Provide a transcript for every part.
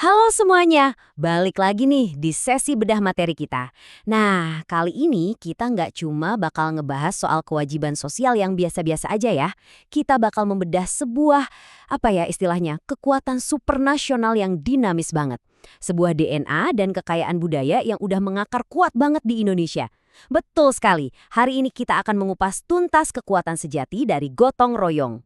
Halo semuanya, balik lagi nih di sesi bedah materi kita. Nah, kali ini kita nggak cuma bakal ngebahas soal kewajiban sosial yang biasa-biasa aja ya. Kita bakal membedah sebuah, istilahnya, kekuatan supranasional yang dinamis banget. Sebuah DNA dan kekayaan budaya yang udah mengakar kuat banget di Indonesia. Betul sekali, hari ini kita akan mengupas tuntas kekuatan sejati dari gotong royong.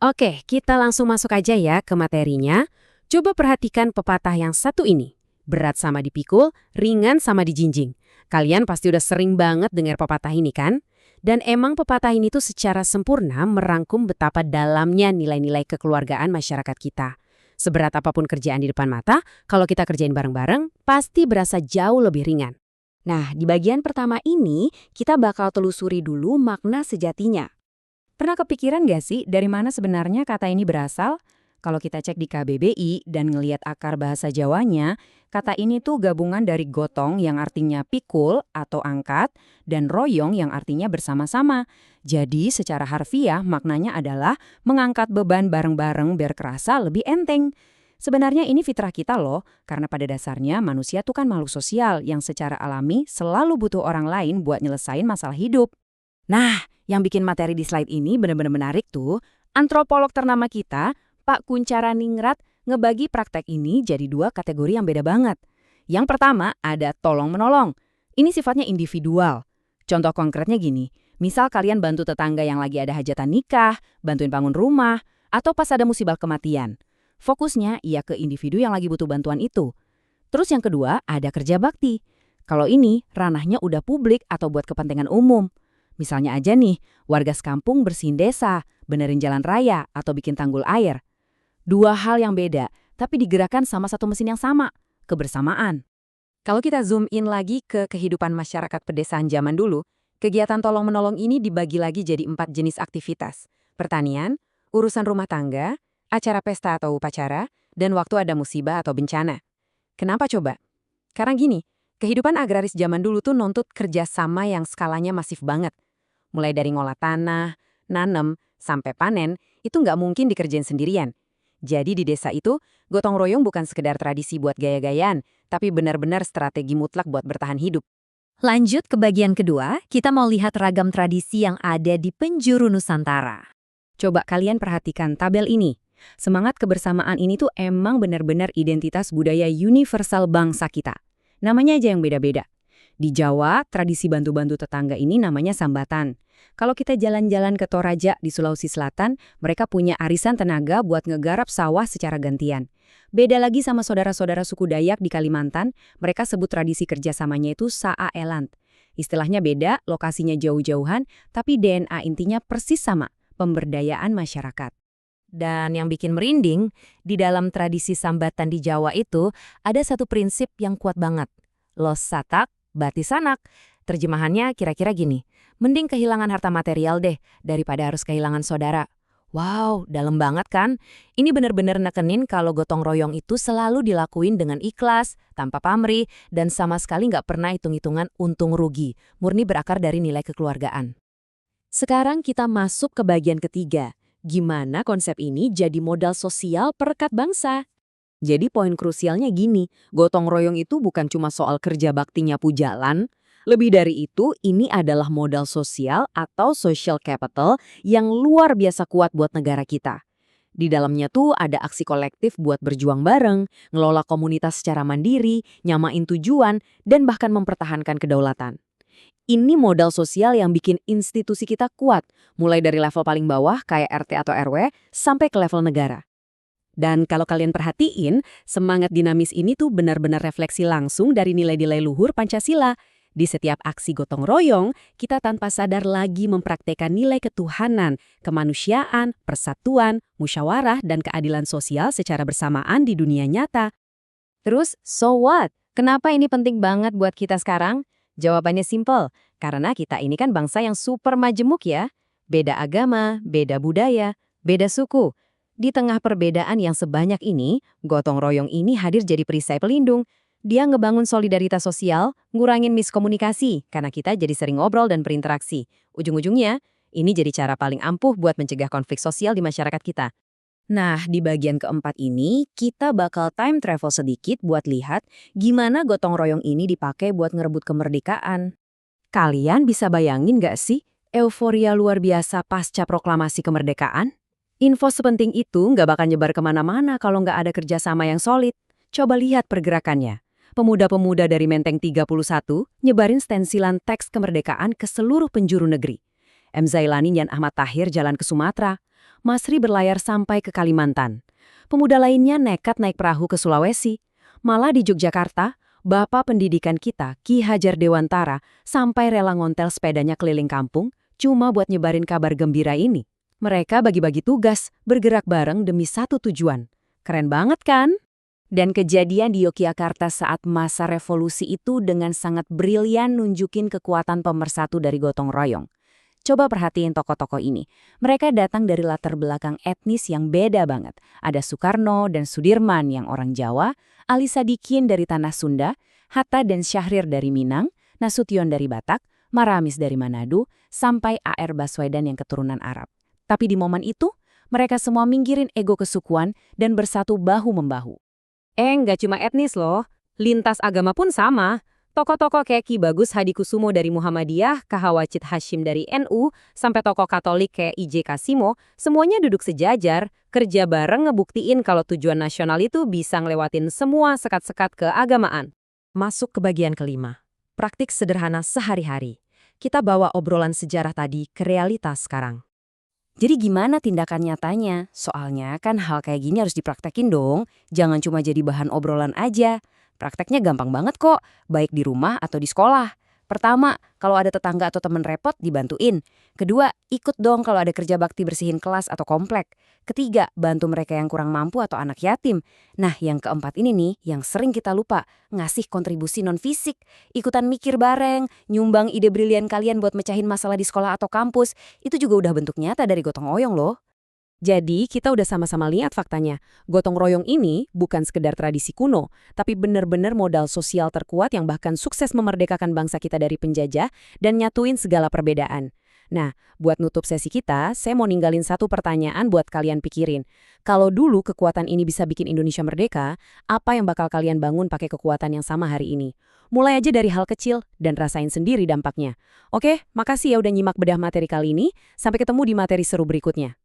Oke, kita langsung masuk aja ya ke materinya. Coba perhatikan pepatah yang satu ini. Berat sama dipikul, ringan sama dijinjing. Kalian pasti udah sering banget dengar pepatah ini kan? Dan emang pepatah ini tuh secara sempurna merangkum betapa dalamnya nilai-nilai kekeluargaan masyarakat kita. Seberat apapun kerjaan di depan mata, kalau kita kerjain bareng-bareng, pasti berasa jauh lebih ringan. Nah, di bagian pertama ini, kita bakal telusuri dulu makna sejatinya. Pernah kepikiran gak sih dari mana sebenarnya kata ini berasal? Kalau kita cek di KBBI dan ngeliat akar bahasa Jawanya, kata ini tuh gabungan dari gotong yang artinya pikul atau angkat, dan royong yang artinya bersama-sama. Jadi secara harfiah maknanya adalah mengangkat beban bareng-bareng biar kerasa lebih enteng. Sebenarnya ini fitrah kita loh, karena pada dasarnya manusia tuh kan makhluk sosial yang secara alami selalu butuh orang lain buat nyelesain masalah hidup. Nah, yang bikin materi di slide ini benar-benar menarik tuh, antropolog ternama kita, Pak Kuncharaningrat, ngebagi praktek ini jadi dua kategori yang beda banget. Yang pertama ada tolong-menolong. Ini sifatnya individual. Contoh konkretnya gini, misal kalian bantu tetangga yang lagi ada hajatan nikah, bantuin bangun rumah, atau pas ada musibah kematian. Fokusnya ia ke individu yang lagi butuh bantuan itu. Terus yang kedua ada kerja bakti. Kalau ini ranahnya udah publik atau buat kepentingan umum. Misalnya aja nih, warga sekampung bersihin desa, benerin jalan raya, atau bikin tanggul air. Dua hal yang beda, tapi digerakkan sama satu mesin yang sama, kebersamaan. Kalau kita zoom in lagi ke kehidupan masyarakat pedesaan zaman dulu, kegiatan tolong-menolong ini dibagi lagi jadi 4 jenis aktivitas. Pertanian, urusan rumah tangga, acara pesta atau upacara, dan waktu ada musibah atau bencana. Kenapa coba? Karena gini, kehidupan agraris zaman dulu tuh nuntut kerjasama yang skalanya masif banget. Mulai dari ngolah tanah, nanem, sampai panen, itu nggak mungkin dikerjain sendirian. Jadi di desa itu, gotong royong bukan sekedar tradisi buat gaya-gayaan, tapi benar-benar strategi mutlak buat bertahan hidup. Lanjut ke bagian kedua, kita mau lihat ragam tradisi yang ada di penjuru Nusantara. Coba kalian perhatikan tabel ini. Semangat kebersamaan ini tuh emang benar-benar identitas budaya universal bangsa kita. Namanya aja yang beda-beda. Di Jawa, tradisi bantu-bantu tetangga ini namanya sambatan. Kalau kita jalan-jalan ke Toraja di Sulawesi Selatan, mereka punya arisan tenaga buat ngegarap sawah secara gantian. Beda lagi sama saudara-saudara suku Dayak di Kalimantan, mereka sebut tradisi kerjasamanya itu Sa'aelant. Istilahnya beda, lokasinya jauh-jauhan, tapi DNA intinya persis sama, pemberdayaan masyarakat. Dan yang bikin merinding, di dalam tradisi sambatan di Jawa itu, ada satu prinsip yang kuat banget. Los satak, bati sanak. Terjemahannya kira-kira gini, mending kehilangan harta material deh, daripada harus kehilangan saudara. Wow, dalam banget kan? Ini bener-bener nekenin kalau gotong royong itu selalu dilakuin dengan ikhlas, tanpa pamrih, dan sama sekali nggak pernah hitung-hitungan untung rugi, murni berakar dari nilai kekeluargaan. Sekarang kita masuk ke bagian ketiga, gimana konsep ini jadi modal sosial perekat bangsa? Jadi poin krusialnya gini, gotong royong itu bukan cuma soal kerja baktinya pujalan. Lebih dari itu, ini adalah modal sosial atau social capital yang luar biasa kuat buat negara kita. Di dalamnya tuh ada aksi kolektif buat berjuang bareng, ngelola komunitas secara mandiri, nyamain tujuan, dan bahkan mempertahankan kedaulatan. Ini modal sosial yang bikin institusi kita kuat, mulai dari level paling bawah kayak RT atau RW, sampai ke level negara. Dan kalau kalian perhatiin, semangat dinamis ini tuh benar-benar refleksi langsung dari nilai-nilai luhur Pancasila. Di setiap aksi gotong royong, kita tanpa sadar lagi mempraktekkan nilai ketuhanan, kemanusiaan, persatuan, musyawarah, dan keadilan sosial secara bersamaan di dunia nyata. Terus, so what? Kenapa ini penting banget buat kita sekarang? Jawabannya simple, karena kita ini kan bangsa yang super majemuk ya. Beda agama, beda budaya, beda suku. Di tengah perbedaan yang sebanyak ini, gotong royong ini hadir jadi perisai pelindung. Dia ngebangun solidaritas sosial, ngurangin miskomunikasi, karena kita jadi sering ngobrol dan berinteraksi. Ujung-ujungnya, ini jadi cara paling ampuh buat mencegah konflik sosial di masyarakat kita. Nah, di bagian keempat ini, kita bakal time travel sedikit buat lihat gimana gotong royong ini dipakai buat ngerebut kemerdekaan. Kalian bisa bayangin nggak sih euforia luar biasa pasca proklamasi kemerdekaan? Info sepenting itu nggak bakal nyebar kemana-mana kalau nggak ada kerjasama yang solid. Coba lihat pergerakannya. Pemuda-pemuda dari Menteng 31 nyebarin stensilan teks kemerdekaan ke seluruh penjuru negeri. M. Zailani dan Ahmad Tahir jalan ke Sumatera. Masri berlayar sampai ke Kalimantan. Pemuda lainnya nekat naik perahu ke Sulawesi. Malah di Yogyakarta, Bapak pendidikan kita, Ki Hajar Dewantara, sampai rela ngontel sepedanya keliling kampung cuma buat nyebarin kabar gembira ini. Mereka bagi-bagi tugas, bergerak bareng demi satu tujuan. Keren banget kan? Dan kejadian di Yogyakarta saat masa revolusi itu dengan sangat brilian nunjukin kekuatan pemersatu dari gotong royong. Coba perhatiin tokoh-tokoh ini. Mereka datang dari latar belakang etnis yang beda banget. Ada Soekarno dan Sudirman yang orang Jawa, Ali Sadikin dari Tanah Sunda, Hatta dan Syahrir dari Minang, Nasution dari Batak, Maramis dari Manado, sampai A.R. Baswedan yang keturunan Arab. Tapi di momen itu, mereka semua minggirin ego kesukuan dan bersatu bahu-membahu. Nggak cuma etnis loh, lintas agama pun sama. Tokoh-tokoh kayak Ki Bagus Hadikusumo dari Muhammadiyah, Kahawacit Hashim dari NU, sampai tokoh Katolik kayak I.J. Kasimo, semuanya duduk sejajar, kerja bareng ngebuktiin kalau tujuan nasional itu bisa ngelewatin semua sekat-sekat keagamaan. Masuk ke bagian kelima. Praktik sederhana sehari-hari. Kita bawa obrolan sejarah tadi ke realitas sekarang. Jadi gimana tindakan nyatanya? Soalnya kan hal kayak gini harus dipraktekin dong. Jangan cuma jadi bahan obrolan aja. Prakteknya gampang banget kok, baik di rumah atau di sekolah. Pertama, kalau ada tetangga atau teman repot, dibantuin. Kedua, ikut dong kalau ada kerja bakti bersihin kelas atau komplek. Ketiga, bantu mereka yang kurang mampu atau anak yatim. Nah, yang keempat ini nih, yang sering kita lupa, ngasih kontribusi non-fisik. Ikutan mikir bareng, nyumbang ide brilian kalian buat mecahin masalah di sekolah atau kampus. Itu juga udah bentuk nyata dari gotong royong loh. Jadi, kita udah sama-sama lihat faktanya. Gotong royong ini bukan sekedar tradisi kuno, tapi benar-benar modal sosial terkuat yang bahkan sukses memerdekakan bangsa kita dari penjajah dan nyatuin segala perbedaan. Nah, buat nutup sesi kita, saya mau ninggalin satu pertanyaan buat kalian pikirin. Kalau dulu kekuatan ini bisa bikin Indonesia merdeka, apa yang bakal kalian bangun pakai kekuatan yang sama hari ini? Mulai aja dari hal kecil dan rasain sendiri dampaknya. Oke, makasih ya udah nyimak bedah materi kali ini. Sampai ketemu di materi seru berikutnya.